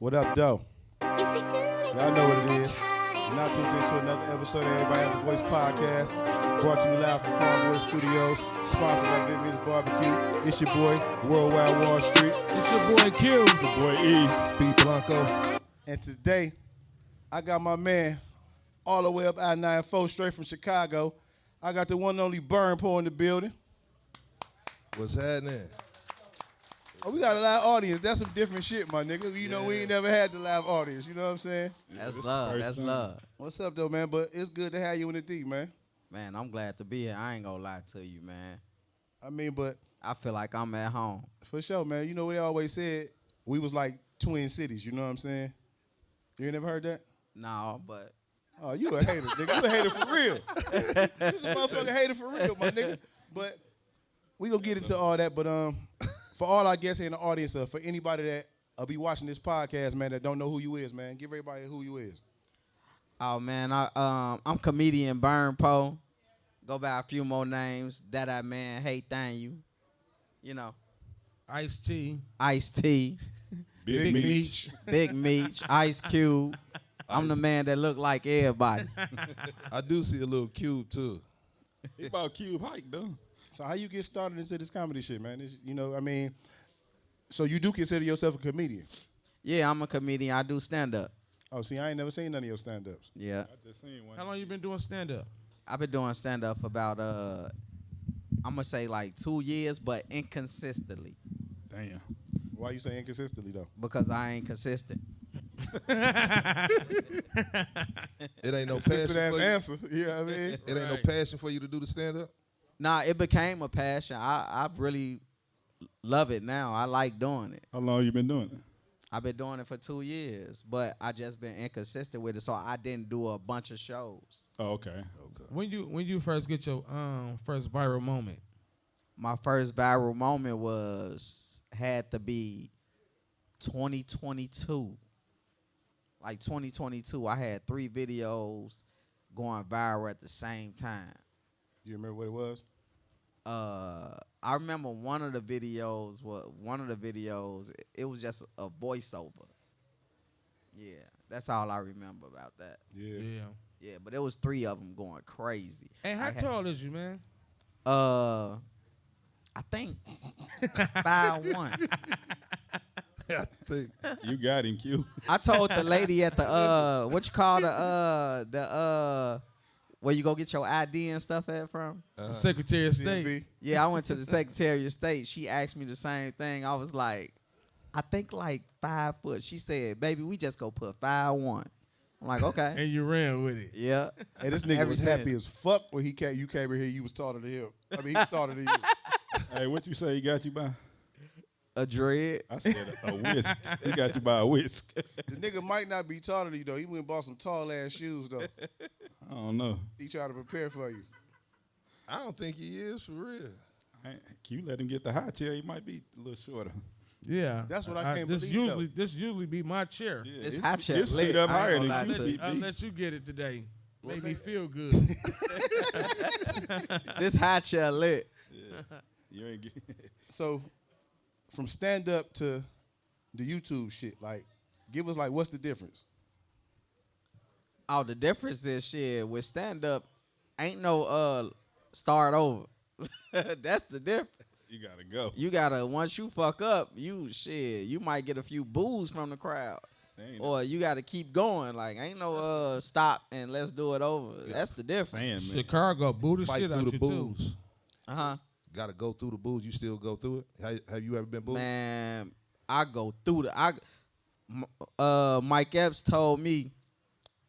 What up, though? Y'all know what it is. You're not tuned into another episode of Everybody Has a Voice podcast, brought to you live from Farmwood Studios, sponsored by Vivian's Barbecue. It's your boy, Worldwide Wall Street. It's your boy Q. Your boy E. B. Blanco. And today, I got my man all the way up I-94, straight from Chicago. I got the one and only Burn Poe in the building. What's happening? Oh, we got a live audience. That's some different shit, my nigga. You know, we ain't never had the live audience. You know what I'm saying? That's love. That's love. What's up, though, man? But it's good to have you in the D, man. Man, I'm glad to be here. I ain't gonna lie to you, man. I mean, but I feel like I'm at home. for sure, man. You know what they always said? We was like twin cities. You know what I'm saying? You ain't never heard that? No, but Oh, you a hater, nigga. You a hater for real. You a motherfucking hater for real, my nigga. But we gonna get into all that. But for all our guests here in the audience, for anybody that be watching this podcast, man, that don't know who you is, man, give everybody who you is. oh man, I'm comedian Burn Poe. Go by a few more names. That man, Hey Thaniel. You know, Ice T. Ice T, Big Meech. Big Meech, Ice Cube. I'm the man that look like everybody. I do see a little cube too. He about cube height, though. So how you get started into this comedy shit, man? You know, I mean, so you do consider yourself a comedian? Yeah, I'm a comedian. I do stand up. Oh, see, I ain't never seen none of your stand-ups. Yeah, I just seen one. How long you been doing stand up? I've been doing stand up for about I'm gonna say like 2 years, but inconsistently Damn. Why you say inconsistently, though? because I ain't consistent. It ain't no passion Consistent ass for you. answer. You know what I mean? It ain't no Right. passion for you to do the stand up. Nah, it became a passion. I really love it now. I like doing it. How long you been doing it? I've been doing it for 2 years, but I just been inconsistent with it, so I didn't do a bunch of shows. Oh, okay. When you first get your first viral moment? My first viral moment had to be 2022. Like 2022, I had 3 videos going viral at the same time. You remember what it was? I remember one of the videos. It was just a voiceover. Yeah, that's all I remember about that. Yeah. Yeah, but there was 3 of them going crazy. Hey, how tall is you, man? I think 5'1". I think You got him, Q. I told the lady at the what you call the where you go get your ID and stuff at from. Secretary of State. DMV. Yeah, I went to the Secretary of State. She asked me the same thing. I was like, I think like 5 foot. She said, "Baby, we just go put 5'1". I'm like, okay. And you ran with it. Yeah. Hey, this nigga Ever was since. happy as fuck when you came in here. You was taller than him. I mean, he was taller than you. Hey, what you say he got you by? A dread. I said a whisk. He got you by a whisk. The nigga might not be taller than you, though. He went and bought some tall ass shoes, though. I don't know. He tried to prepare for you. I don't think he is for real. Q let him get the high chair. He might be a little shorter. Yeah. That's what I can't this believe, usually This usually be my chair. Yeah, This high chair His lit. feet up I ain't higher gonna than lie Q's to you. feet. I'll be. let you get it today. Make me feel good. This high chair lit. You ain't get. So, from stand-up to the YouTube shit, like, give us, like, what's the difference? Oh, the difference is shit with stand up ain't no start over. That's the difference. You gotta go. You gotta once you fuck up, you might get a few boos from the crowd. Ain't Or you gotta keep going. Like ain't no stop and let's do it over. That's the difference. saying, man. Chicago boo the Fight shit out through you the too. booze. Uh-huh. Got to go through the booze. You still go through it? Have you ever been booed? Man, I go through Mike Epps told me,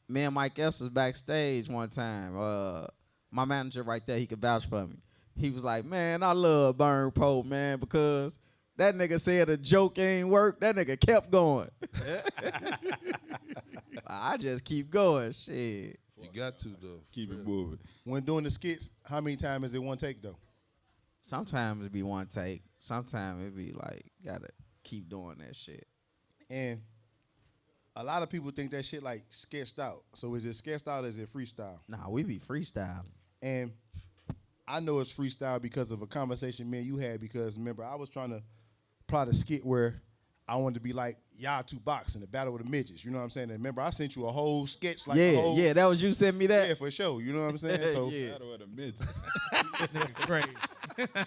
man, Mike Epps was backstage one time. My manager right there, he could vouch for me. He was like, man, I love Burn Poe, man, because that nigga said a joke ain't work. That nigga kept going. I just keep going, shit. You got to though. Keep it moving. When doing the skits, how many times is it one take, though? Sometimes it be one take. Sometimes it be like, gotta keep doing that shit. And a lot of people think that shit, like, sketched out. So is it sketched out or is it freestyle? Nah, we be freestyle. And I know it's freestyle because of a conversation me and you had because, remember, I was trying to plot a skit where I wanted to be like y'all two boxing, the battle with the midgets. You know what I'm saying? And remember, I sent you a whole sketch, like yeah, a whole, yeah, that was you sent me that. yeah, for sure. You know what I'm saying? So Yeah. Battle of the midgets. Nigga crazy.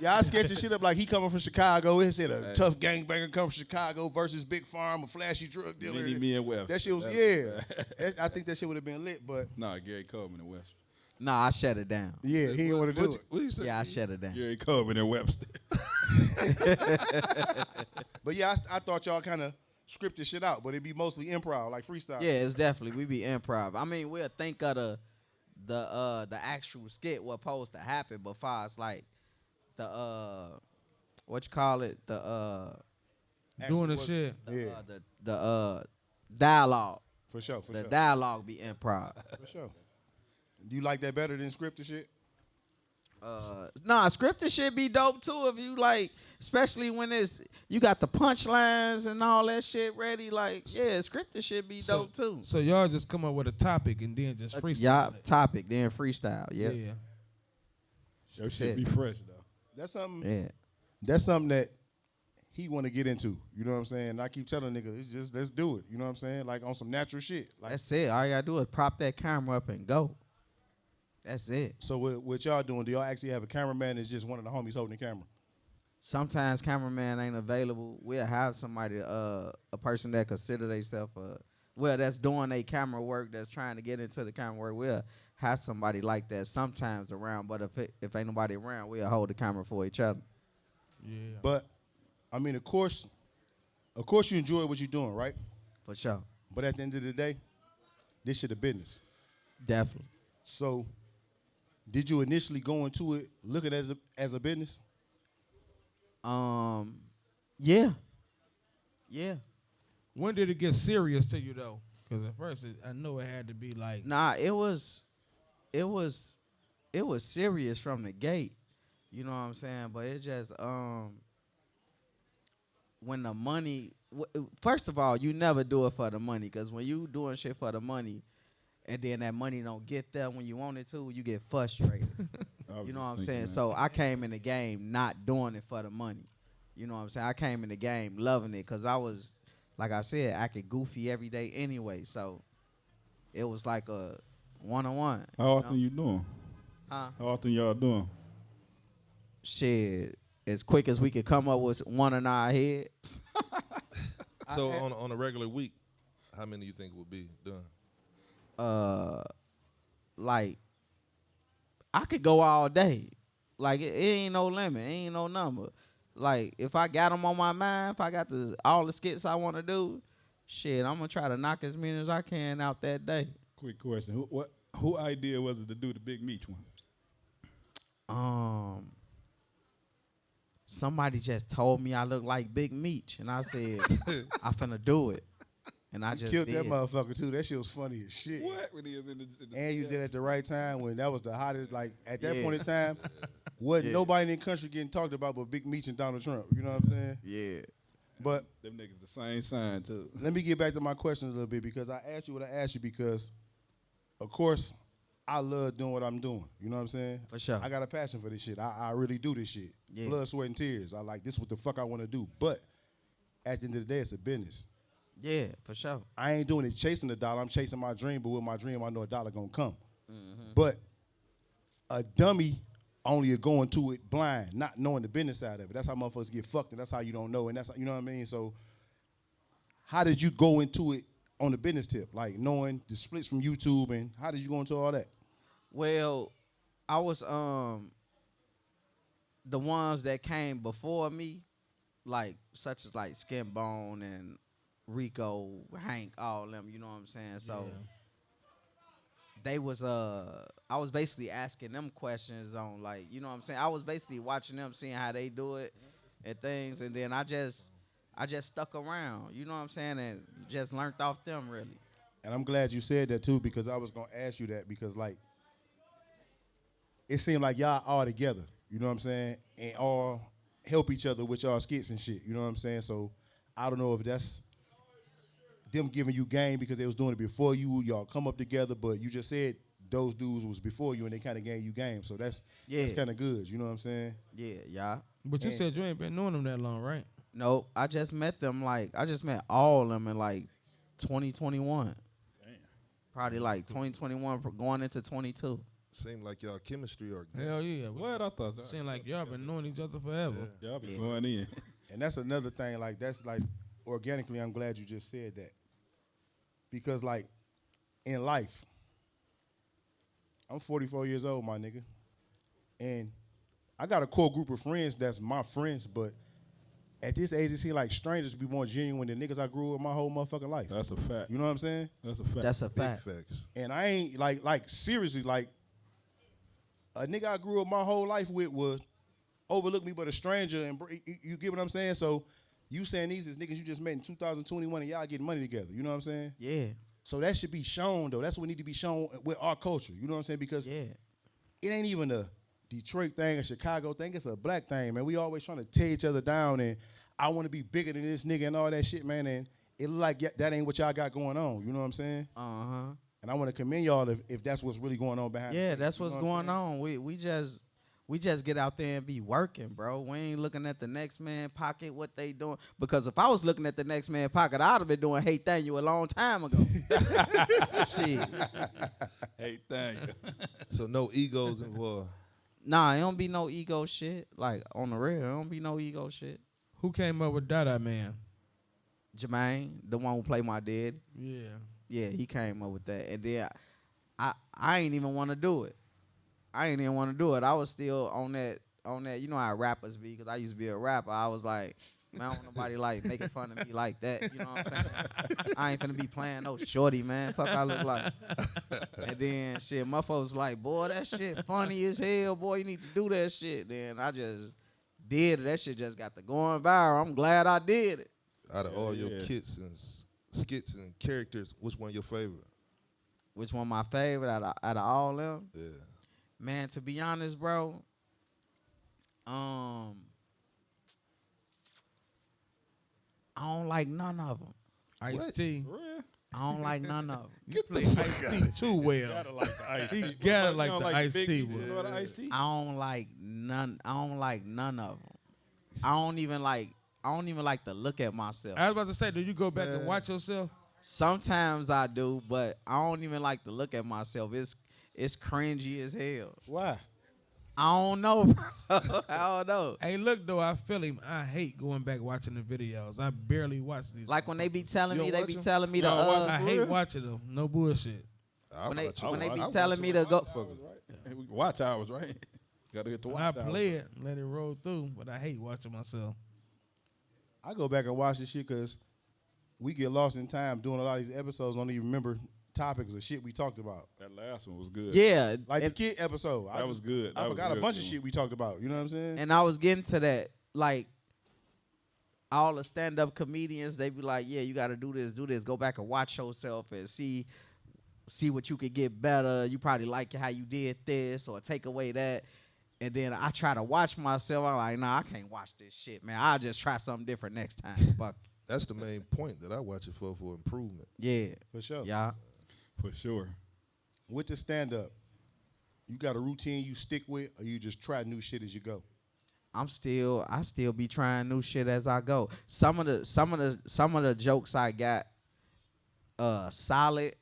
yeah, I sketched the shit up like he coming from Chicago. It said a tough gangbanger coming from Chicago versus Big Farm, a flashy drug dealer. Me and West. That shit was I think that shit would have been lit, but Nah, Gary Coleman and West. Nah, I shut it down. yeah, he didn't want to do it. What you say? Yeah, I shut it down. Gary Coleman and Webster. But yeah, I thought y'all kind of scripted shit out, but it'd be mostly improv, like freestyle. Yeah, it's definitely we be improv. I mean, we'll think of the actual skit what supposed to happen, but far as like the what you call it, the Doing the was- shit. Yeah, dialogue. for sure, for The sure, dialogue be improv. for sure. Do you like that better than scripted shit? Nah, scripted shit be dope too if you like, especially when you got the punchlines and all that shit ready. Like, yeah, scripted shit be dope too. So y'all just come up with a topic and then just freestyle. Yeah, it. topic then freestyle. Yeah, Yeah. Your shit be fresh though. That's something. yeah. That's something that he want to get into. You know what I'm saying? And I keep telling niggas, it's just let's do it. You know what I'm saying? Like on some natural shit. Like That's it. All you gotta do is prop that camera up and go. That's it. so, what y'all doing? Do y'all actually have a cameraman that's just one of the homies holding the camera? Sometimes cameraman ain't available. We'll have somebody, a person that consider themselves, that's doing a camera work, that's trying to get into the camera work. We'll have somebody like that sometimes around. But if ain't nobody around, we'll hold the camera for each other. Yeah. But I mean, of course, you enjoy what you're doing, right? For sure. But at the end of the day, this shit a business. Definitely. So, did you initially go into it looking as a business? Yeah. Yeah. When did it get serious to you though? Because at first I know it had to be like. Nah, it was serious from the gate. You know what I'm saying? But it just when the money, first of all, you never do it for the money, because when you doing shit for the money and then that money don't get there when you want it to, you get frustrated. You know what I'm saying? So I came in the game not doing it for the money. You know what I'm saying? I came in the game loving it because I was, like I said, acting goofy every day anyway. So it was like a one-on-one. How often you doing? Huh? How often y'all doing? Shit, as quick as we could come up with one in our head. So on a regular week, how many you think would be done? Like, I could go all day. Like, it ain't no limit. It ain't no number. Like, if I got them on my mind, if I got all the skits I want to do, shit, I'm going to try to knock as many as I can out that day. Quick question. Who idea was it to do the Big Meech one? Somebody just told me I look like Big Meech, and I said, I finna do it. And I just Killed did. that motherfucker too. That shit was funny as shit. What? When he was in the And you did it at the right time when that was the hottest. Like at that Yeah. point in time, wasn't Yeah. nobody in the country getting talked about but Big Meech and Donald Trump. You know what I'm saying? Yeah. But Them niggas the same sign too. let me get back to my question a little bit, because I asked you what I asked you because, of course, I love doing what I'm doing. You know what I'm saying? For sure. I got a passion for this shit. I really do this shit. Yeah. Blood, sweat, and tears. I like this. What the fuck I want to do. But at the end of the day, it's a business. Yeah, for sure. I ain't doing it chasing the dollar. I'm chasing my dream. But with my dream, I know a dollar gonna come. Mm-hmm. But a dummy only going to it blind, not knowing the business side of it. That's how motherfuckers get fucked, and that's how you don't know. And that's, you know what I mean. So how did you go into it on the business tip, like knowing the splits from YouTube, and how did you go into all that? Well, I was the ones that came before me, like such as like Skin Bone and Rico, Hank, all them, you know what I'm saying? So they was I was basically asking them questions on, like, you know what I'm saying? I was basically watching them, seeing how they do it and things, and then I just stuck around, you know what I'm saying, and just learned off them really. And I'm glad you said that too, because I was gonna ask you that, because like it seemed like y'all all together, you know what I'm saying, and all help each other with y'all skits and shit, you know what I'm saying? So I don't know if that's them giving you game because they was doing it before you, y'all come up together, but you just said those dudes was before you and they kind of gave you game, so that's Yeah. kind of good, you know what I'm saying? Yeah, y'all. But you And- said you ain't been knowing them that long, right? Nope. I just met all of them in like 2021. Damn. Probably like 2021 going into 22. Seem like y'all chemistry or Hell yeah. What I thought? Seem like y'all been knowing each other forever. Y'all be going in. And that's another thing. Like that's like organically. I'm glad you just said that because like in life, I'm 44 years old, my nigga, and I got a core group of friends that's my friends, but at this age, it seems like strangers be more genuine than niggas I grew with my whole motherfucking life. That's a fact. You know what I'm saying? That's a fact. That's a big fact. facts. And I ain't like seriously like a nigga I grew up my whole life with would overlook me but a stranger and you get what I'm saying? So you saying these is niggas you just met in 2021 and y'all getting money together. You know what I'm saying? Yeah. So that should be shown though. That's what need to be shown with our culture. You know what I'm saying? Because Yeah. it ain't even a Detroit thing, a Chicago thing. It's a black thing, man. We always trying to tear each other down and I want to be bigger than this nigga and all that shit, man. And it look like that ain't what y'all got going on. You know what I'm saying? Uh-huh. And I want to commend y'all if that's what's really going on behind. Yeah, the scenes. that's You what's know what I'm going saying? on. We just get out there and be working, bro. We ain't looking at the next man pocket, what they doing. Because if I was looking at the next man pocket, I'd have been doing Hey Thaniel a long time ago. Shit. Hey, thank you. So no egos involved. Nah, it don't be no ego shit. Like, on the real, it don't be no ego shit. Who came up with Dada Man? Jermaine, the one who played my dad. Yeah. Yeah, he came up with that. And then I ain't even want to do it. I was still on that, you know how rappers be, because I used to be a rapper. I was like, man, I don't want nobody like making fun of me like that. You know what I'm saying? I ain't finna be playing no shorty, man. Fuck I look like. And then shit, my folks like, boy, that shit funny as hell, boy. You need to do that shit. Then I just did it. That shit just got to going viral. I'm glad I did it. Out of all your Yeah. kits and skits and characters, which one your favorite? Which one my favorite out of all them? Yeah. Man, to be honest, bro, I don't like none of them. Ice-T. For real? I don't like none of them. You play Ice-T too well. Gotta like the ice. He gotta like the Ice-T Biggie? one. You know the Ice-T? I don't like none of them. I don't even like to look at myself. I was about to say, do you go back and watch yourself? Sometimes I do, but I don't even like to look at myself. It's cringy as hell. Why? I don't know, bro. I don't know. Hey, look though, I feel him. I hate going back watching the videos. I barely watch these. Like when they be telling You me, don't they be watch 'em? telling me to. I hate watching them. No bullshit. When they I be watch telling me to go. Hey, we watch hours, right? Gotta get the When watch I hours. play it, let it roll through, but I hate watching myself. I go back and watch this shit because we get lost in time doing a lot of these episodes. Don't even remember topics or shit we talked about. That last one was good. Yeah, Like the and, kid episode. That was good. I That was forgot a good bunch of too. shit we talked about. You know what I'm saying? and I was getting to that. Like all the stand-up comedians, they be like, "Yeah, you got to do this. Go back and watch yourself and see what you could get better. You probably like how you did this, or take away that." And then I try to watch myself. I'm like, nah, I can't watch this shit, man. I'll just try something different next time. Fuck. That's the main point that I watch it for improvement. Yeah. For sure. Yeah. For sure. With the stand-up, you got a routine you stick with, or you just try new shit as you go? I still be trying new shit as I go. Some of the jokes I got solid.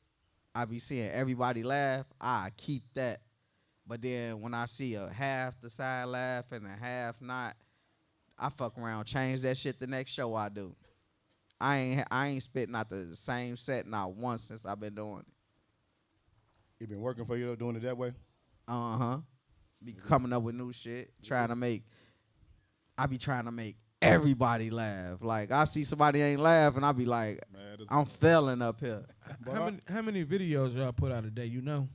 I be seeing everybody laugh. I keep that. But then when I see a half the side laugh and a half not, I fuck around, change that shit the next show I do. I ain't spitting out the same set not once since I've been doing it. It been working for you though, doing it that way? Be coming up with new shit, I be trying to make everybody laugh. Like I see somebody ain't laughing, I be like, I'm failing up here. How many videos y'all put out a day? You know?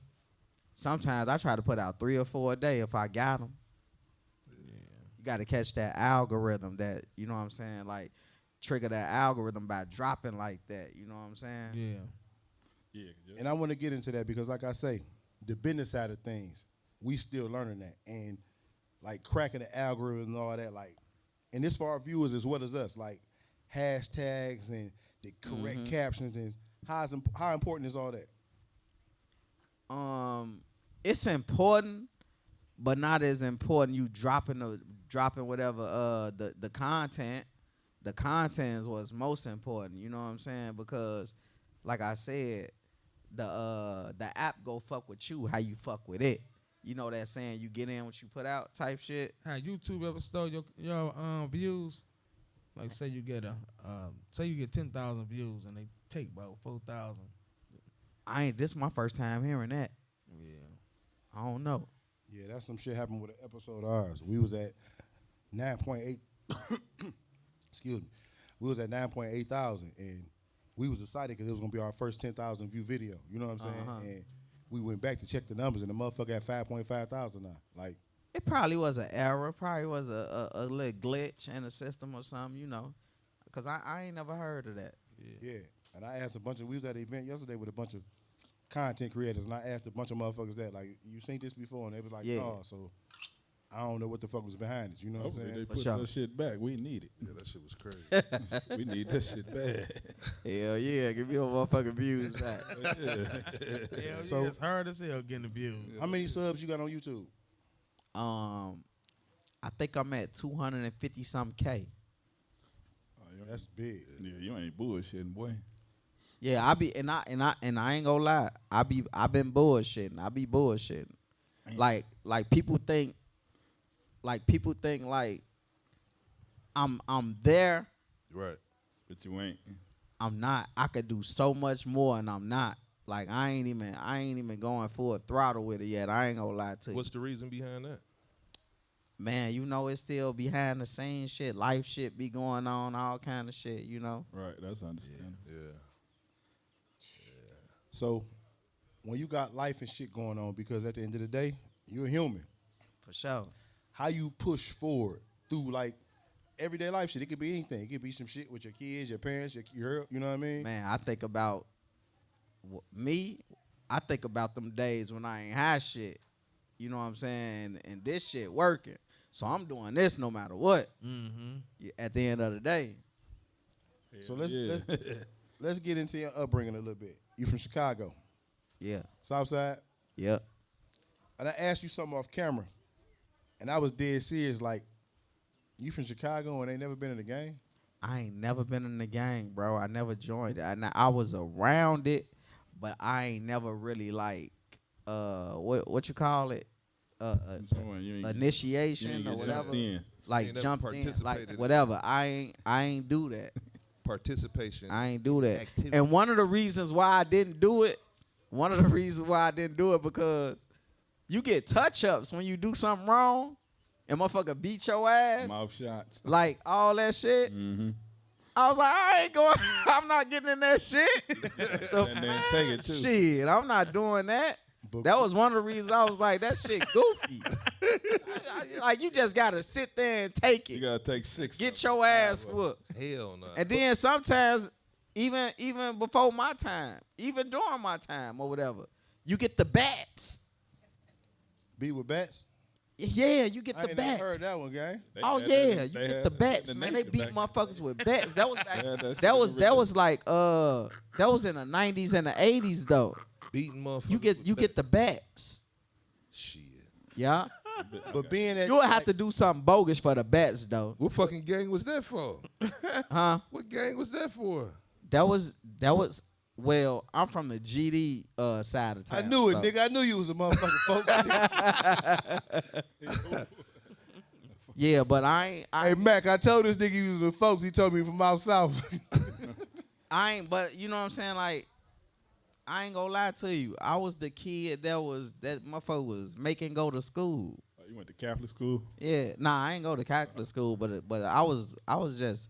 Sometimes I try to put out 3 or 4 a day if I got them. Yeah. You got to catch that algorithm that, you know what I'm saying, like trigger that algorithm by dropping like that. You know what I'm saying? Yeah. And I want to get into that because, like I say, the business side of things, we still learning that. And, like, cracking the algorithm and all that, like, and this for our viewers as well as us, like, hashtags and the correct captions and how important is all that? It's important, but not as important you dropping whatever the content, the content is what's most important. You know what I'm saying? Because, like I said, the app go fuck with you how you fuck with it. You know that saying, you get in what you put out type shit. How YouTube ever stole your views? Like say you get 10,000 views and they take about 4,000. This is my first time hearing that. Yeah. I don't know. Yeah, that's some shit happened with an episode of ours. We was at 9.8. Excuse me. We was at 9.8 thousand, and we was excited because it was gonna be our first 10,000 view video. You know what I'm saying? And we went back to check the numbers, and the motherfucker at 5.5 thousand now. Like, It probably was an error. Probably was a little glitch in the system or something, you know. Because I ain't never heard of that. yeah. And I asked we was at an event yesterday with a bunch of content creators, and I asked a bunch of motherfuckers that, like, you seen this before? And they was like, Yeah. no. So I don't know what the fuck was behind it. You know what I'm Hopefully they saying? put sure. that shit back. We need it. Yeah, that shit was crazy. We need that shit bad. Hell yeah, give me the motherfucking views back. Hell So- yeah, it's hard as hell getting the views. How many subs you got on YouTube? I think I'm at 250 something K. That's big. Yeah, you ain't bullshitting, boy. Yeah, I ain't gonna lie. I been bullshitting. I be bullshitting. Like people think I'm there. Right. But you ain't. I'm not. I could do so much more, and I'm not. Like I ain't even going full throttle with it yet. I ain't gonna lie to you. What's the reason behind that? Man, you know it's still behind the scenes shit. Life shit be going on, all kind of shit, you know. Right, that's understandable. Yeah. So when you got life and shit going on, because at the end of the day, you're a human. For sure. How you push forward through like everyday life shit? It could be anything. It could be some shit with your kids, your parents, your you know what I mean? Man, I think about me. I think about them days when I ain't had shit. You know what I'm saying? And this shit working. So I'm doing this no matter what. Mm-hmm. At the end of the day. So let's get into your upbringing a little bit. You from Chicago, Yeah. Southside, Yep. and I asked you something off camera, and I was dead serious. Like, you from Chicago and ain't never been in the game? I ain't never been in the gang, bro. I never joined it. I was around it, but I ain't never really like what you call it? Initiation or whatever. Like jumped in, like whatever. I ain't do that. Participation. I ain't do that. Activity. And one of the reasons why I didn't do it, because you get touch-ups when you do something wrong and motherfucker beat your ass. Mouth shots. Like all that shit. Mm-hmm. I was like, I ain't going, I'm not getting in that shit. So, And then take it too. shit, I'm not doing that. That was one of the reasons I was like, that shit goofy. Like, you just got to sit there and take it. You gotta take 6. Get your ass whooped. Hell no. And then sometimes, even before my time, even during my time or whatever, you get the bats. Be with bats? Yeah, you get I the ain't never bat. heard that one, gang. Oh yeah, you get the bats, man. They beat motherfuckers with bats. That was back. That was like that was in the 90s and the 80s though. Beating motherfuckers. You get the bats. Shit. Yeah. But being that You'll have to do something bogus for the bats though. What fucking gang was that for? Huh? What gang was that for? That was well, I'm from the GD side of town. I knew it, so. nigga. I knew you was a motherfucking folk. Yeah, but I Hey, Mac, I told this nigga he was with folks. He told me from out south. but you know what I'm saying? Like, I ain't gonna lie to you. I was the kid that motherfucker was making go to school. Oh, you went to Catholic school? Yeah, nah, I ain't go to Catholic school, but I was just,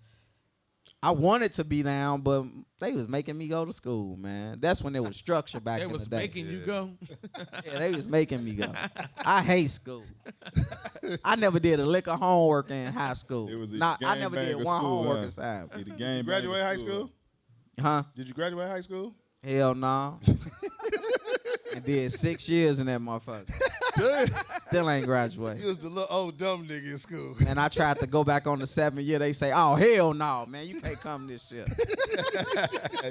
I wanted to be down, but they was making me go to school, man. That's when there was structure back They in the was day. making you go. Yeah, they was making me go. I hate school. I never did a lick of homework in high school. It was I never did one homework assignment. Did the game Graduate high school? Huh? Did you graduate high school? Hell no. And did 6 years in that motherfucker. Still ain't graduated. You was the little old dumb nigga in school. And I tried to go back on the 7th year. They say, oh, hell no, man. You can't come this year.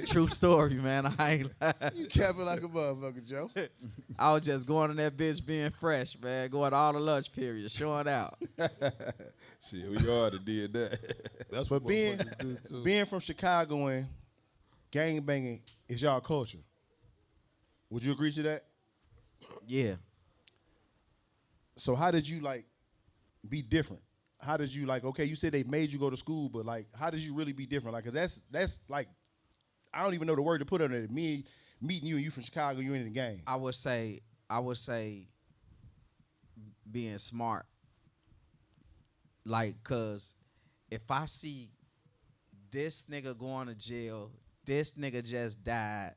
True story, man. I ain't lying. You capping like a motherfucker, Joe. I was just going in that bitch being fresh, man. Going to all the lunch periods, showing out. Shit, we already did that. That's But what motherfuckers do too. being from Chicago and gang banging is y'all culture. Would you agree to that? Yeah. So how did you like be different? How did you like? Okay, you said they made you go to school, but like, how did you really be different? Like, cause that's like, I don't even know the word to put on it. Me meeting you and you from Chicago, you in the game. I would say being smart. Like, cause if I see this nigga going to jail, this nigga just died,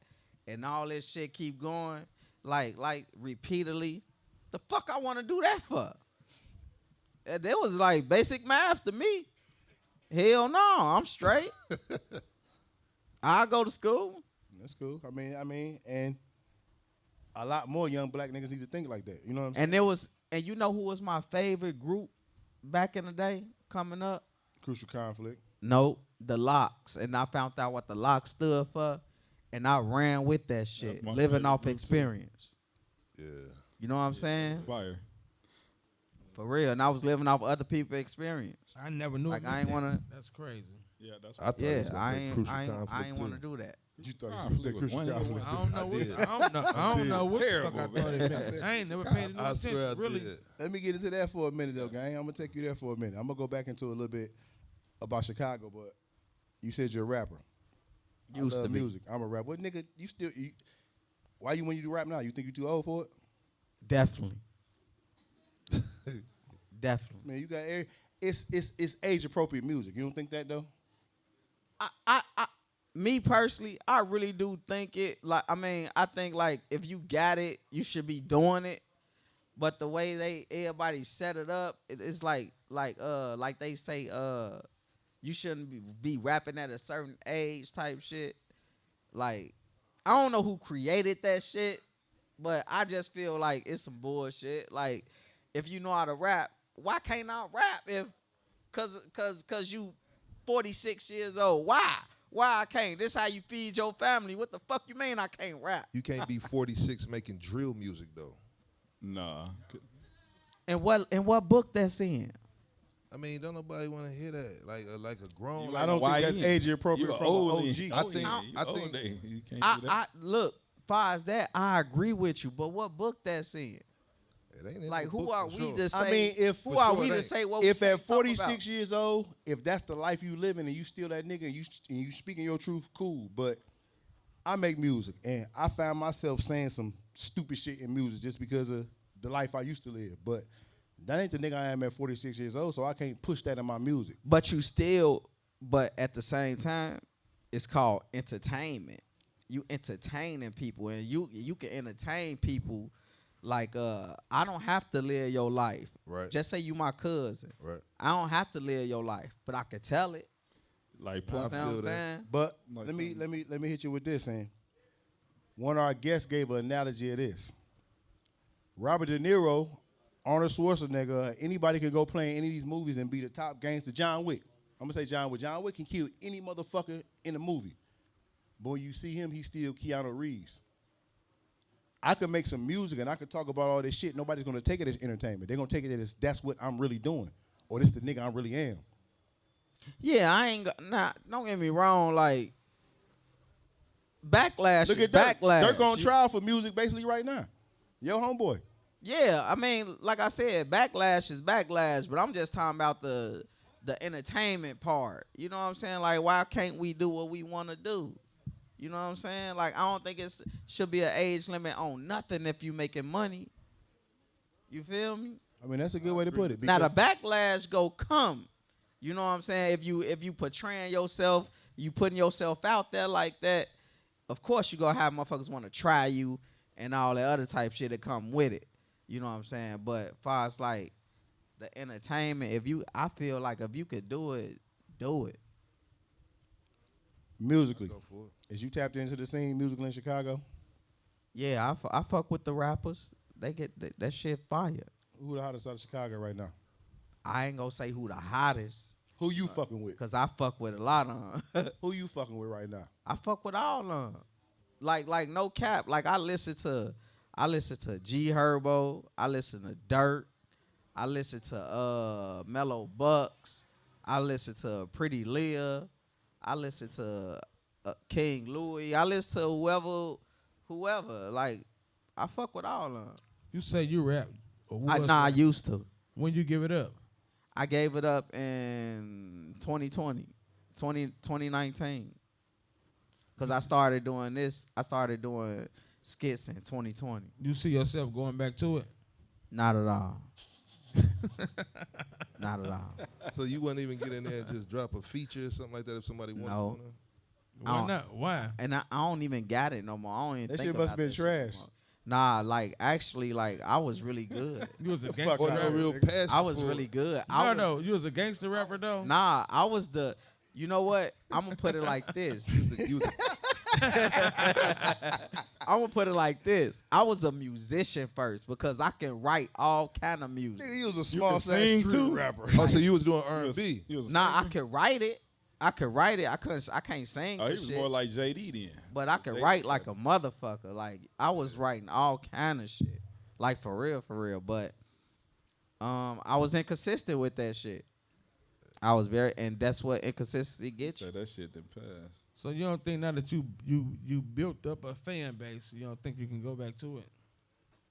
and all this shit keep going, like repeatedly, the fuck I want to do that for? And that was like basic math to me. Hell no, I'm straight. I go to school. That's cool. I mean, and a lot more young black niggas need to think like that. You know what I'm saying? And you know who was my favorite group back in the day coming up? Crucial Conflict. No, the Locks. And I found out what the Locks stood for, and I ran with that shit, my living favorite off group, too. experience. Yeah. You know what I'm saying? Fire. For real. And I was living off other people's experience. I never knew. Like, it I ain't that. wanna- That's crazy. Yeah, that's I thought it Yeah, was gonna I say ain't Crucial want Conflict, to too. do that. You thought Conflict it was was Crucial one Conflict. I don't know. I did. I don't know what the Terrible, fuck I thought it meant. I ain't never paid any I swear I attention. Really. did. Let me get into that for a minute, though, gang. I'm gonna take you there for a minute. I'm gonna go back into a little bit about Chicago, but you said you're a rapper. Used I love to be. music. I'm a rapper. What nigga? Why you when you do rap now? You think you too old for it? Definitely. Definitely. Man, you got it's age appropriate music. You don't think that though? Me personally, I really do think it. Like, I mean, I think like if you got it, you should be doing it. But the way everybody set it up, it's like they say, you shouldn't be rapping at a certain age type shit. Like, I don't know who created that shit, but I just feel like it's some bullshit. Like, if you know how to rap, why can't I rap if cause you 46 years old? Why I can't? This how you feed your family. What the fuck you mean I can't rap? You can't be 46 making drill music though. Nah. And what book that's in? I mean, don't nobody want to hear that. Like a grown. I don't think that's age appropriate You from old an then. OG. I think You can't do that. I look, far as that, I agree with you. But what book that's in? it ain't in Like, the who book are for we sure. to say? I mean, if who for are sure we it to ain't. say what? If we at can't talk 46 about? years old, if that's the life you living and you still that nigga and you speaking your truth, cool. But I make music and I found myself saying some stupid shit in music just because of the life I used to live. But that ain't the nigga I am at 46 years old, so I can't push that in my music. But at the same time, it's called entertainment. You entertaining people, and you can entertain people. Like, I don't have to live your life. Right. Just say you my cousin. Right. I don't have to live your life, but I could tell it. Like, You know what I I'm feel that. saying? But Like let me hit you with this. And one of our guests gave an analogy of this. Robert De Niro, Arnold Schwarzenegger, anybody can go play in any of these movies and be the top gangster. John Wick. I'm gonna say John Wick. John Wick can kill any motherfucker in a movie. But when you see him, he's still Keanu Reeves. I could make some music and I could talk about all this shit. Nobody's gonna take it as entertainment. They're gonna take it as that's what I'm really doing. Or this the nigga I really am. Yeah, I ain't don't get me wrong. Like, backlash Look is at Dirk. backlash. Dirk on trial for music basically right now. Yo, homeboy. Yeah, I mean, like I said, backlash is backlash, but I'm just talking about the entertainment part. You know what I'm saying? Like, why can't we do what we want to do? You know what I'm saying? Like, I don't think it should be an age limit on nothing if you making money. You feel me? I mean, that's a good way to put it. Now the because- backlash go come. You know what I'm saying? If you portraying yourself, you putting yourself out there like that, of course you gonna have motherfuckers want to try you and all that other type shit that come with it. You know what I'm saying? But as far as like the entertainment, I feel like if you could do it, do it. musically, Go for it. is you tapped into the scene musically in Chicago? Yeah, I fuck with the rappers. they get that shit fire. Who the hottest out of Chicago right now? I ain't gonna say who the hottest, Who you fucking with? cause I fuck with a lot of 'em. Who you fucking with right now? I fuck with all of them. Like no cap. Like I listen to G Herbo. I listen to Dirt. I listen to Mellow Bucks. I listen to Pretty Leah. I listen to King Louis. I listen to whoever. Like I fuck with all of them. You say you rap. I used to. When you give it up? I gave it up in 2019. Because I started doing this. I started doing skits in 2020. You see yourself going back to it? Not at all. Not at all. So you wouldn't even get in there and just drop a feature or something like that if somebody wanted No. to? Why not? Why? And I don't even got it no more. I don't even That think shit must about been that shit trash. no more. Nah, like actually, like I was really good. You was a fuck gangster Or out no of rapper? here. real passion. I was for really it. good. No, you was a gangster rapper though. Nah, I was the. You know what? I'm gonna put it like this. You was I'm gonna put it like this. I was a musician first because I can write all kind of music. Nigga, he was a small can slash sing, street too? rapper. oh, so you was doing R&B. He was Nah, I could write it. I can't sing. Oh, he for was shit. more like JD then. But I could write like a motherfucker. Like I was writing all kind of shit. Like for real. But I was inconsistent with that shit. I was and that's what inconsistency gets you. So that shit didn't pass. So you don't think now that you built up a fan base, you don't think you can go back to it?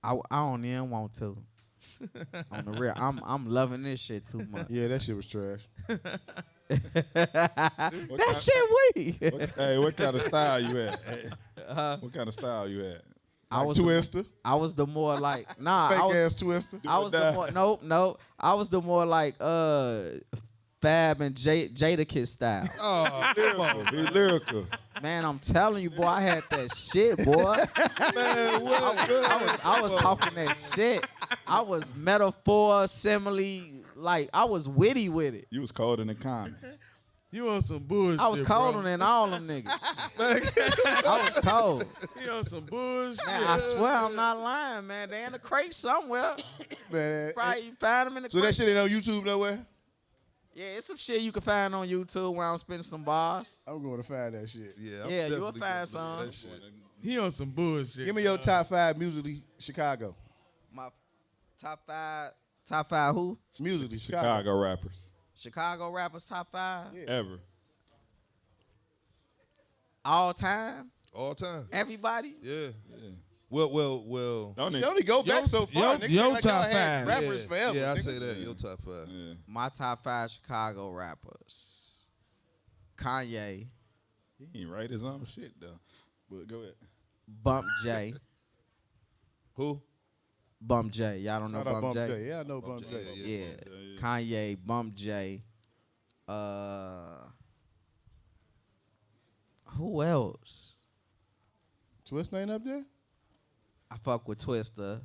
I don't even want to. On the real, I'm loving this shit too much. Yeah, that shit was trash. That shit weak. Hey, what kind of style you at? What kind of style you at? I was Twister. I was the more like nah. Fake I was, ass Twister. I was the more no. I was the more like Fab and Jadakiss style. Oh, Lyrical. He lyrical. Man, I'm telling you, boy, I had that shit, boy. man, what? I was talking that shit. I was metaphor, simile, like I was witty with it. You was cold in the comment. You on some bullshit? I was colder than all them niggas. I was cold. You on some bullshit? Man, I swear I'm not lying, man. They in the crate somewhere. Man, Probably you find them in the so crate. that shit ain't on YouTube nowhere? Yeah, it's some shit you can find on YouTube where I'm spinning some bars. I'm going to find that shit. Yeah, I'm Yeah, you will definitely find gonna look at some. that shit. He on some bullshit. Give me your top 5 musically Chicago. My top five who? Musically Chicago. Chicago rappers. Chicago rappers top 5? Yeah. Ever. All time? All time. Everybody? Yeah. Well. Don't You it? only go back so far, nigga. your Like y'all top had 5. rappers yeah, forever. Yeah, I nigga. say that. Your top 5. Yeah. My top 5 Chicago rappers. Kanye, He ain't write his own shit though. But go ahead. Bump J. Who? Bump J. Y'all don't know Shout out Bump J? J. Yeah, I know Bump J. Yeah. Kanye, Bump J. Who else? Twist ain't up there? I fuck with Twista.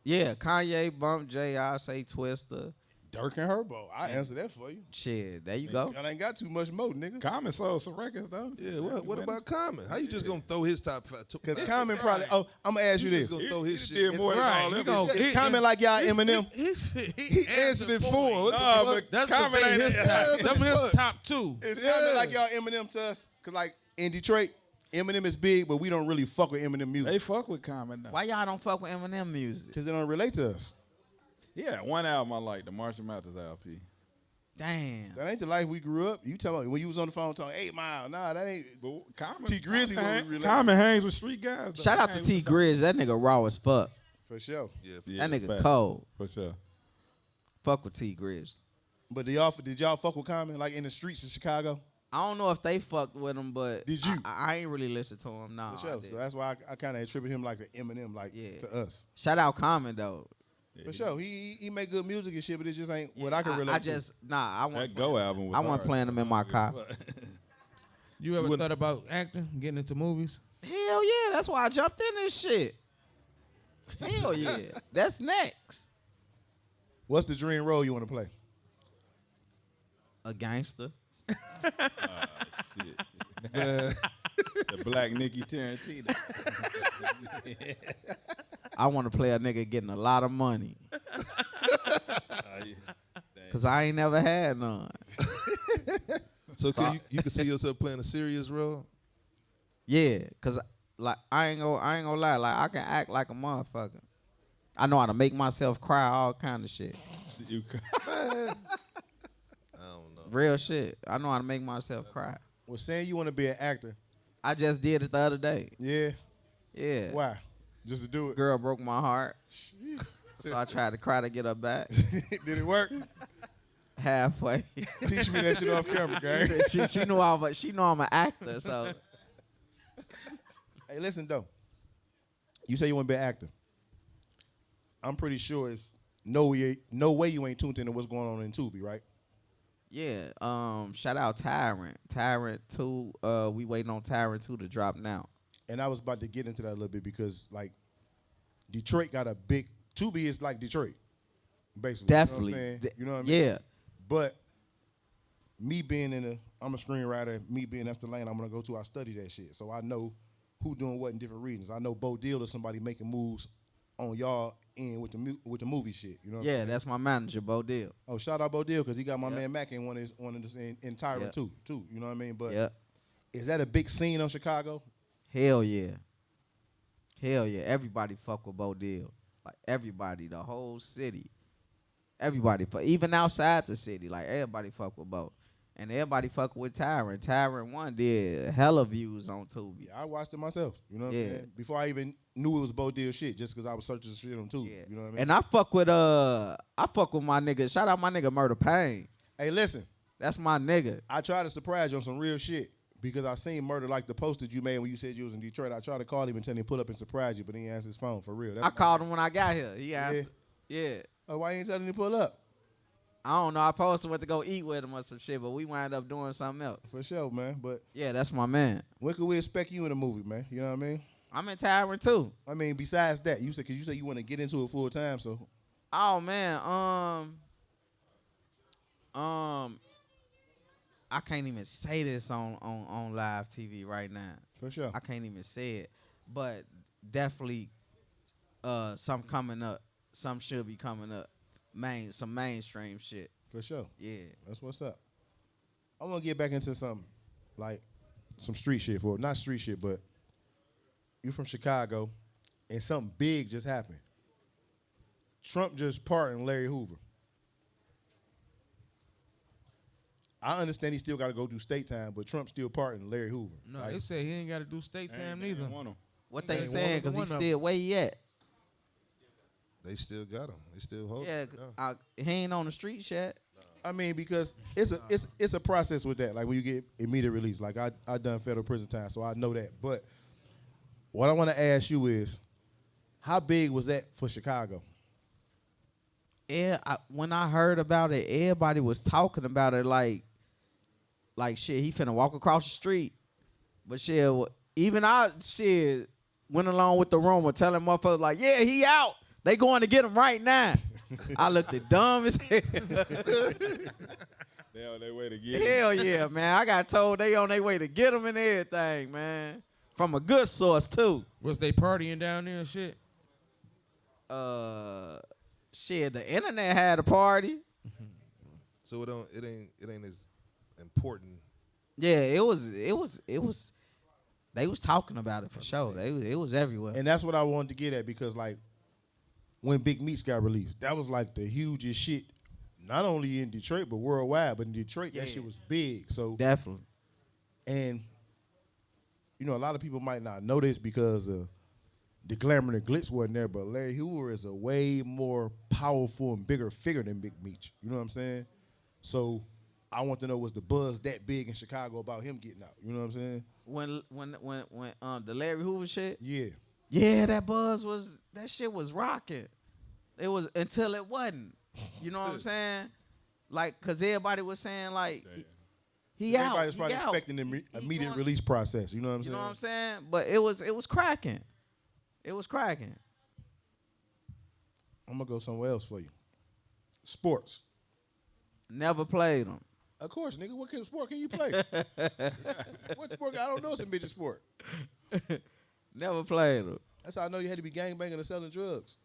Yeah, Kanye, Bump J. I say Twista. Dirk and Herbo. I answer that for you. Shit, there you go. Y'all ain't got too much more, nigga. Common sold some records though. Yeah, what about Common? How you just gonna throw his top 5? Because Common probably. Oh, I'm gonna ask you You this. just gonna throw his He shit. did more than all Right, them. he Common like y'all Eminem. He answered it for him. What the Nah, fuck? but That's Common the ain't his that. top. Yeah, Them what the his fuck? top 2. It's Yeah. Common like y'all Eminem to us. Because like in Detroit, Eminem is big, but we don't really fuck with Eminem They music. fuck with Common though. Why y'all don't fuck with Eminem music? Because they don't relate to us. Yeah, one album I like, the Marshall Mathers LP. Damn. That ain't the life we grew up. You tell me when you was on the phone talking 8 Mile. Nah, that ain't. But Common, T. Grizzly Common, what we relate. Common hangs with street guys. Though. Shout out He to hangs T with- Grizz. That nigga raw as fuck. For sure. Yeah. That nigga facts. cold. For sure. Fuck with T Grizz. But did y'all fuck with Common like in the streets of Chicago? I don't know if they fucked with him, but Did you? I ain't really listen to him. Nah. For sure. I So didn't. that's why I kind of attribute him like to Eminem, like Yeah. to us. Shout out Common though. For sure. He make good music and shit, but it just ain't what I can relate I to. just I want That Go album was I want hard. playing them in my car. You ever wouldn't- thought about acting, getting into movies? Hell yeah, that's why I jumped in this shit. Hell yeah, that's next. What's the dream role you want to play? A gangster. Shit. The black Nicky Tarantino. I want to play a nigga getting a lot of money. Cause I ain't never had none. So you can see yourself playing a serious role? Yeah, cause like I ain't gonna lie, like I can act like a motherfucker. I know how to make myself cry, all kind of shit. I don't know. Real shit. I know how to make myself cry. Well, saying you want to be an actor. I just did it the other day. Yeah. Yeah. Why? Just to do it. Girl broke my heart. So I tried to cry to get her back. Did it work? Halfway. Teach me that shit off camera, gang. she knew I'm an actor, so Hey, listen though. You say you want to be an actor. I'm pretty sure it's no way you ain't tuned into what's going on in Tubi, right? yeah. Shout out Tyrant. Tyrant 2, we waiting on Tyrant 2 to drop now. And I was about to get into that a little bit because like Detroit got a big Tubi is like Detroit, basically. Definitely. You know what I'm saying? You know what I mean? Yeah. But me being I'm a screenwriter, me being that's the lane I'm gonna go to, I study that shit. So I know who doing what in different regions. I know Bo Deal is somebody making moves on y'all end with the movie shit. You know what I'm saying? That's my manager, Bo Deal. Oh, shout out Bo Deal because he got my Yep. man Mac in one of this in Tyrant Yep. too. You know what I mean? But Yep. is that a big scene on Chicago? Hell yeah. Hell yeah. Everybody fuck with Bo Deal. Like everybody, the whole city. Everybody, even outside the city, like everybody fuck with Bo. And everybody fuck with Tyrant. Tyrant 1 did hella views on Tubi. Yeah, I watched it myself. You know what Yeah. I'm saying? Before I even knew it was Bo Deal shit, just because I was searching shit on Tubi. Yeah. You know what I mean? And I fuck with my nigga. Shout out my nigga Murder Pain. Hey, listen, That's my nigga. I tried to surprise you on some real shit because I seen Murder like the post that you made when you said you was in Detroit. I tried to call him and tell him to pull up and surprise you, but he didn't answer his phone for real. I called him when I got here. He answered. Yeah. Oh, why you ain't telling him to pull up? I don't know. I posted went to go eat with him or some shit, but we wound up doing something else. For sure, man. But Yeah, that's my man. when could we expect you in a movie, man? You know what I mean? I'm in Tyrant too. I mean, besides that, you said you want to get into it full time, so Oh man, I can't even say this on live TV right now. for sure. I can't even say it, but definitely, some coming up. Some should be coming up. Some mainstream shit. For sure. Yeah. That's what's up. I want to get back into some street shit not street shit, but you from Chicago and something big just happened. Trump just pardoned Larry Hoover. I understand he still got to go do state time, but Trump still pardoned Larry Hoover. No, Like, they said he ain't got to do state time neither. What they Ain't saying? one- Because he one of still where he at? They still got him. They still hold Yeah, him. he ain't on the streets yet. I mean, because it's a process with that. Like when you get immediate release. Like I done federal prison time, so I know that. But what I want to ask you is, how big was that for Chicago? Yeah, when I heard about it, everybody was talking about it like shit. He finna walk across the street, but shit, even I went along with the rumor, telling motherfuckers like, yeah, he out. They going to get him right now. I looked at dumb as hell. They on their way to get him. Hell yeah, man. I got told they on their way to get him and everything, man. From a good source too. Was they partying down there and shit? Shit, the internet had a party. So it ain't as important. Yeah, it was. They was talking about it for sure. It was everywhere. And that's what I wanted to get at because like when Big Meats got released, that was like the hugest shit, not only in Detroit but worldwide. But in Detroit, that shit was big. So Definitely. and you know a lot of people might not know this because the glamour and the glitz wasn't there. But Larry Hoover is a way more powerful and bigger figure than Big Meats. You know what I'm saying? So I want to know, was the buzz that big in Chicago about him getting out? You know what I'm saying? When the Larry Hoover shit. Yeah. Yeah, that shit was rocking. It was until it wasn't. You know what I'm saying? Like, cause everybody was saying like, he out. Everybody's He probably out. expecting the immediate going- release process. You know what I'm You saying? know what I'm saying? But it was cracking. It was cracking. I'm gonna go somewhere else for you. Sports. Never played them. Of course, nigga. What kind of sport can you play? What sport? I don't know some bitch sport. Never played them. That's how I know you had to be gangbanging or selling drugs.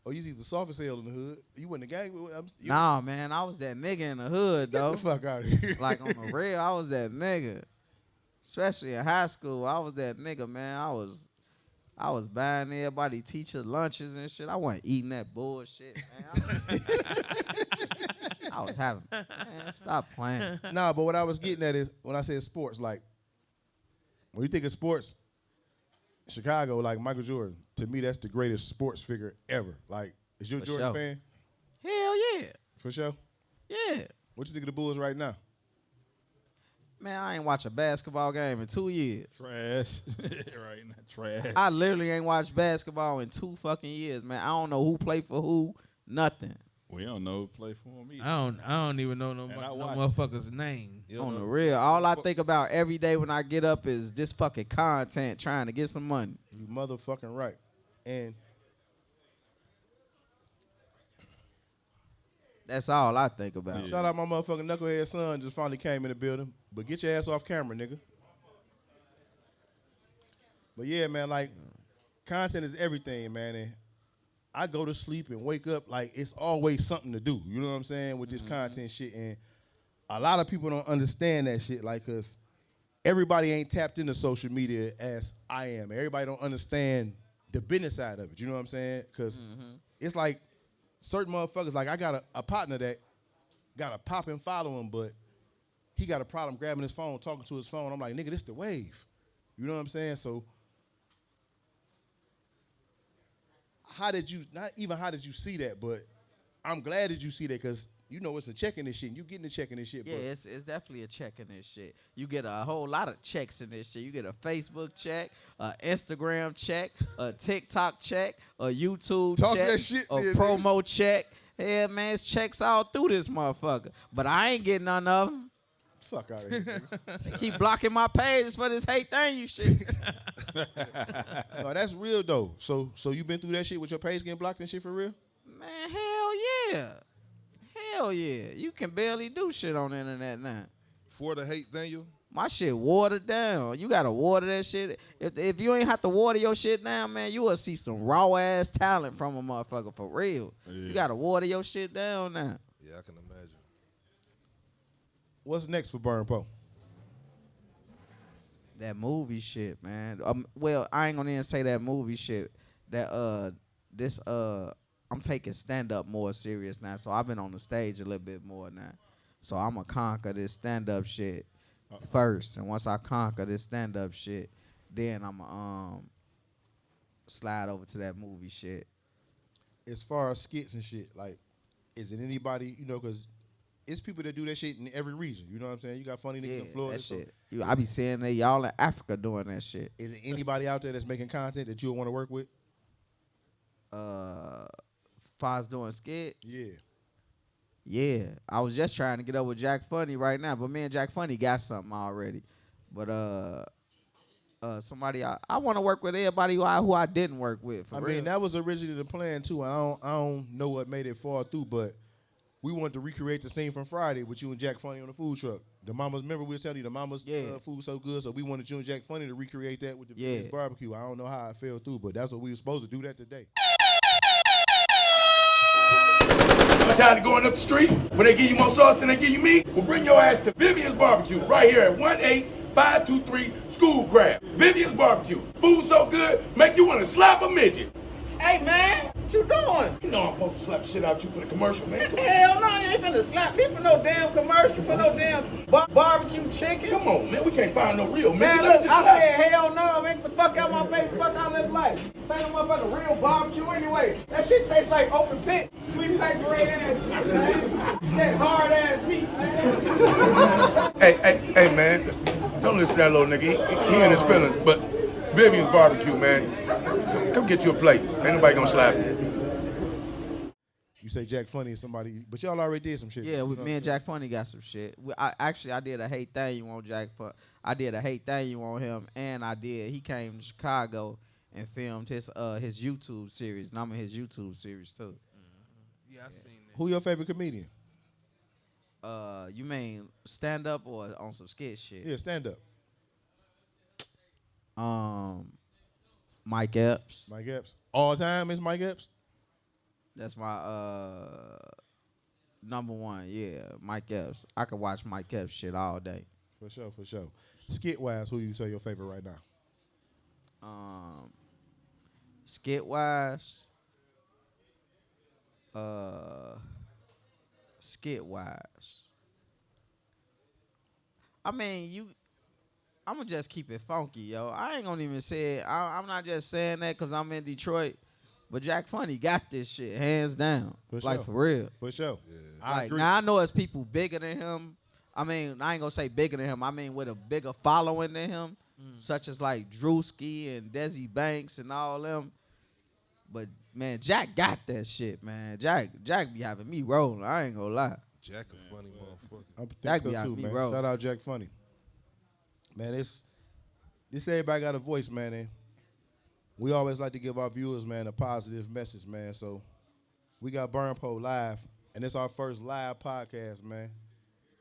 Or you was either soft as hell in the hood. You wasn't a gang. Nah, man, I was that nigga in the hood, though. Get the fuck out of here. Like, on the real, I was that nigga. Especially in high school, I was that nigga, man. I was buying everybody teacher lunches and shit. I wasn't eating that bullshit, man. I was having, man, stop playing. Nah, but what I was getting at is when I said sports, like, when you think of sports, Chicago, like Michael Jordan, to me, that's the greatest sports figure ever. Like, is you a For Jordan sure. fan? Hell yeah. For sure. Yeah. What you think of the Bulls right now? Man, I ain't watched a basketball game in 2 years. Trash. Right now, trash. I literally ain't watched basketball in 2 fucking years, man. I don't know who play for who, nothing. We don't know who play for him either. I don't even know no And I no watch. motherfucker's name. You On the know? real, all I think about every day when I get up is this fucking content trying to get some money. You motherfucking right. And That's all I think about. Yeah. shout out my motherfucking knucklehead son just finally came in the building. But get your ass off camera, nigga. But yeah, man, like, content is everything, man. And I go to sleep and wake up like it's always something to do. You know what I'm saying? With this content shit. And a lot of people don't understand that shit, like, cause everybody ain't tapped into social media as I am. Everybody don't understand the business side of it. You know what I'm saying? Cause it's like certain motherfuckers, like I got a partner that got a popping following, but he got a problem grabbing his phone, talking to his phone. I'm like, nigga, this the wave. You know what I'm saying? So how did you see that, but I'm glad that you see that because you know it's a check in this shit. And you getting a check in this shit. Yeah, bro. it's definitely a check in this shit. You get a whole lot of checks in this shit. You get a Facebook check, a Instagram check, a TikTok check, a YouTube Talk check, that shit, a then, promo check. Yeah, man, it's checks all through this motherfucker. But I ain't getting none of them. Fuck out of here. Nigga. Keep blocking my pages for this hate thing you shit. No, that's real though. So you been through that shit with your page getting blocked and shit for real? Man, hell yeah. Hell yeah. You can barely do shit on the internet now. For the hate, Thaniel. My shit watered down. You gotta water that shit. If you ain't have to water your shit down, man, you will see some raw ass talent from a motherfucker for real. Yeah. You gotta water your shit down now. Yeah, I can imagine. What's next for Burn Poe? That movie shit, man. Well, I ain't gonna even say that movie shit. That I'm taking stand up more serious now. So I've been on the stage a little bit more now. So I'm gonna conquer this stand up shit first, and once I conquer this stand up shit, then I'm slide over to that movie shit. As far as skits and shit, like, is it anybody, you know, because it's people that do that shit in every region. You know what I'm saying? You got funny niggas in Florida. That So shit. I be seeing that y'all in Africa doing that shit. is it anybody out there that's making content that you would want to work with? Foz doing skit. Yeah. Yeah, I was just trying to get up with Jack Funny right now, but me and Jack Funny got something already. But somebody I want to work with everybody who I didn't work with. For I real. mean, that was originally the plan too. I don't know what made it fall through, but we wanted to recreate the scene from Friday with you and Jack Funny on the food truck. The mamas, remember we were telling you the mamas food so good, so we wanted you and Jack Funny to recreate that with the Vivian's barbecue. I don't know how it fell through, but that's what we were supposed to do that today. I'm tired of going up the street where they give you more sauce than they give you meat. Well, bring your ass to Vivian's Barbecue right here at 18523 Schoolcraft. Vivian's Barbecue. Food so good, make you want to slap a midget. Hey, man, what you doing? You know I'm supposed to slap the shit out you for the commercial, man. Hell no, you ain't finna slap me for no damn commercial, for no damn barbecue chicken. Come on, man. We can't find no real Man, man. look, I said hell no, man, get the fuck out my face, fuck out this life. This ain't no motherfucking real barbecue anyway. That shit tastes like open pit, sweet paper red ass meat, man. That hard ass meat, man. Hey, man. Don't listen to that little nigga. He in his feelings. But Vivian's Barbecue, man. Come get you a plate. Ain't nobody gonna slap you. You say Jack Funny and somebody, but y'all already did some shit. Yeah, You know me and Jack Funny got some shit. I did a hate thing you on Jack Funny. I did a hate thing you on him, and he came to Chicago and filmed his YouTube series, and I'm in his YouTube series too. Yeah, I seen that. Who your favorite comedian? You mean stand up or on some skit shit? Yeah, stand up. Mike Epps. Mike Epps. All time is Mike Epps? That's my number one. Yeah, Mike Epps. I could watch Mike Epps shit all day. For sure, for sure. Skit-wise, who you say your favorite right now? Skit wise. Skit wise. I mean, I'm gonna just keep it funky, yo. I ain't gonna even say it. I'm not just saying that because I'm in Detroit, but Jack Funny got this shit hands down, For like sure. for real. For sure. I Like agree. now, I know it's people bigger than him. I mean, I ain't gonna say bigger than him. I mean, with a bigger following than him, such as like Drewski and Desi Banks and all them. But man, Jack got that shit, man. Jack be having me rolling. I ain't gonna lie. Jack a funny motherfucker. I think Jack so be out too, me, man. bro. Shout out Jack Funny. Man, this everybody got a voice, man. And we always like to give our viewers, man, a positive message, man. So we got Burn Poe live, and it's our first live podcast, man.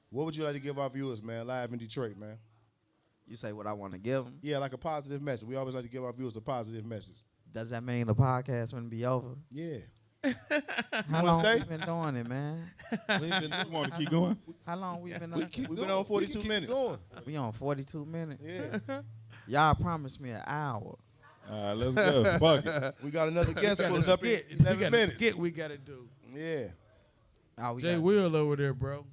What would you like to give our viewers, man, live in Detroit, man? You say what I want to give them. Yeah, like a positive message. We always like to give our viewers a positive message. Does that mean the podcast wouldn't be over? Yeah. How wanna long stay? we been doing it, man? We ain't been You want to keep going? How long we been on? We've been on 42 minutes. Going. We on 42 minutes. Yeah. Y'all promised me an hour. All right, let's go. Fuck it. We got another guest Got a pulling up in skit. We 11 got a minutes. skit we gotta do. Yeah. Oh, we Jay got, Will over there, bro.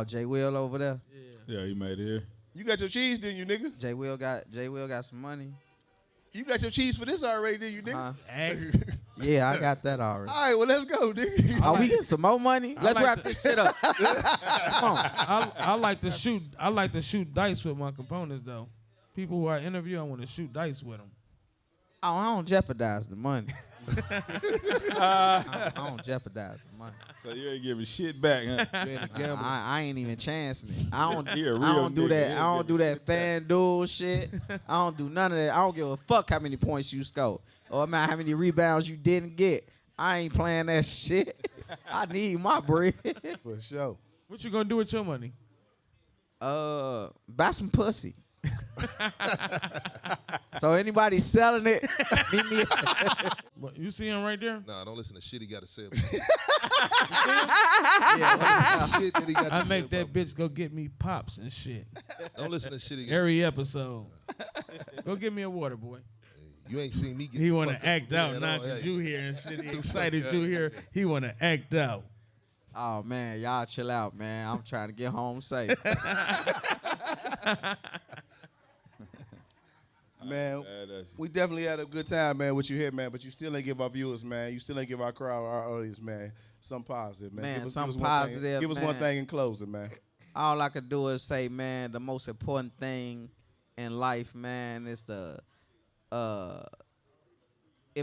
Jay Will over there. Yeah, you made it here. You got your cheese, didn't you, nigga? Jay Will got some money. You got your cheese for this already, didn't you, nigga? Huh? Ask. Yeah, I got that already. All right, well, let's go, nigga. Oh, we get some more money? Let's like wrap to- this shit up. Come on. I like to shoot. I like to shoot dice with my components, though. People who I interview, I want to shoot dice with them. Oh, I don't jeopardize the money. I don't jeopardize the money. So you ain't giving shit back, huh? Being a gambler. I ain't even chancing it. I don't He a real do nigga. that. He I don't ain't do giving that fan duel shit. I don't do none of that. I don't give a fuck how many points you score or how many rebounds you didn't get. I ain't playing that shit. I need my bread. For sure. What you gonna do with your money? Buy some pussy. So anybody selling it, meet me. What, you see him right there? Nah, don't listen to shit he got to say about it. Yeah, Shit that he got to I say make that about bitch go get me pops and shit. it. Don't listen to shit he got. Every episode. Go get me a water, boy. You ain't seen me get He want fucked to up act today out at now all, because hey. you here and shit. He excited you here. He want to act out. Oh man, y'all chill out, man. I'm trying to get home safe. Man, That's we definitely had a good time, man, with you here, man. But you still ain't give our viewers, man. You still ain't give our crowd, our audience, man, some positive, man. Man, Give us some one thing- positive, Give us one man. thing in closing, man. All I could do is say, man, the most important thing in life, man, is it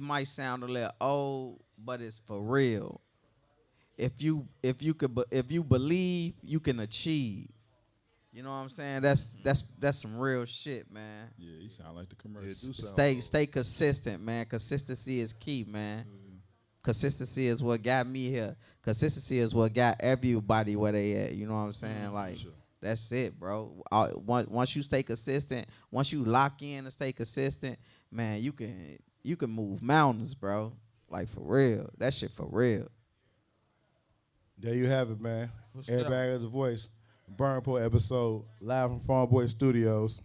might sound a little old, but it's for real. If you believe, you can achieve. You know what I'm saying? That's some real shit, man. Yeah, you sound like the commercial. It do sound Stay consistent, man. Consistency is key, man. Consistency is what got me here. Consistency is what got everybody where they at. You know what I'm saying? Like, sure. that's it, bro. Once you stay consistent, once you lock in and stay consistent, man, you can move mountains, bro. Like, for real. That shit for real. There you have it, man. What's Everybody has a voice. Burn Poe episode live from Farm Boy Studios.